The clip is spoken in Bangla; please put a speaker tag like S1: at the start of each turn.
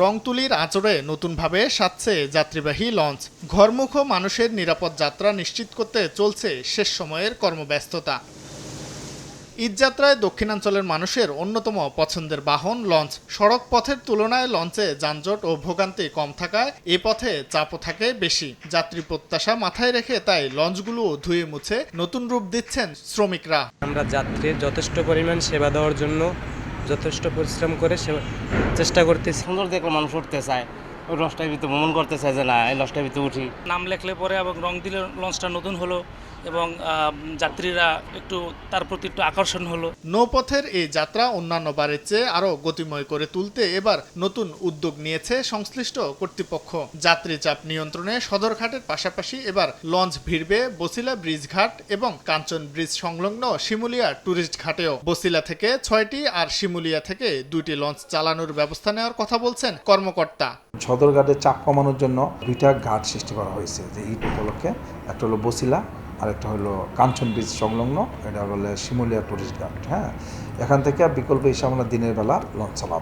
S1: রংতুলির আঁচড়ে নতুনভাবে সাজছে যাত্রীবাহী লঞ্চ। ঘরমুখ মানুষের নিরাপদ যাত্রা নিশ্চিত করতে চলছে শেষ সময়ের কর্মব্যস্ততা। ঈদযাত্রায় দক্ষিণাঞ্চলের মানুষের অন্যতম পছন্দের বাহন লঞ্চ। সড়ক পথের তুলনায় লঞ্চে যানজট ও ভোগান্তি কম থাকায় এ পথে চাপও থাকে বেশি। যাত্রী প্রত্যাশা মাথায় রেখে তাই লঞ্চগুলো ধুয়ে মুছে নতুন রূপ দিচ্ছেন শ্রমিকরা।
S2: আমরা যাত্রীর যথেষ্ট পরিমাণ সেবা দেওয়ার জন্য যথেষ্ট পরিশ্রম করে চেষ্টা করতেছি।
S3: সুন্দর দেখলে মানুষ উঠতে চায়, ওই লঞ্চটার ভিতরে ভ্রমণ করতে চায় যে না এই লঞ্চটার ভিতরে উঠি।
S4: নাম লেখলে পরে এবং রং দিলে লঞ্চটা নতুন হলো এবং যাত্রীরা একটু তার প্রতি একটু আকর্ষণ হলো।
S1: নৌপথের এই যাত্রা অন্যান্য বারের চেয়ে আরও গতিময় করে তুলতে এবার নতুন উদ্যোগ নিয়েছে সংশ্লিষ্ট কর্তৃপক্ষ। যাত্রী চাপ নিয়ন্ত্রণে সদরঘাটের পাশাপাশি এবার লঞ্চ ভিড়বে বছিলা ব্রিজ ঘাট এবং কাঞ্চন ব্রিজ সংলগ্ন শিমুলিয়া ট্যুরিস্ট ঘাটেও। বছিলা থেকে 6টি আর শিমুলিয়া থেকে 2টি লঞ্চ চালানোর ব্যবস্থা নেওয়ার কথা বলছেন কর্মকর্তা।
S5: সদরঘাটে চাপ কমানোর জন্য 2টা ঘাট সৃষ্টি করা হয়েছে যে ঈদ উপলক্ষে। একটা হলো বছিলা আর একটা হলো কাঞ্চন ব্রিজ সংলগ্ন, এটা হলো শিমুলিয়া টুরিস্ট ঘাট। হ্যাঁ, এখান থেকে বিকল্প হিসাবে আমরা দিনের বেলা লঞ্চ চালাবো।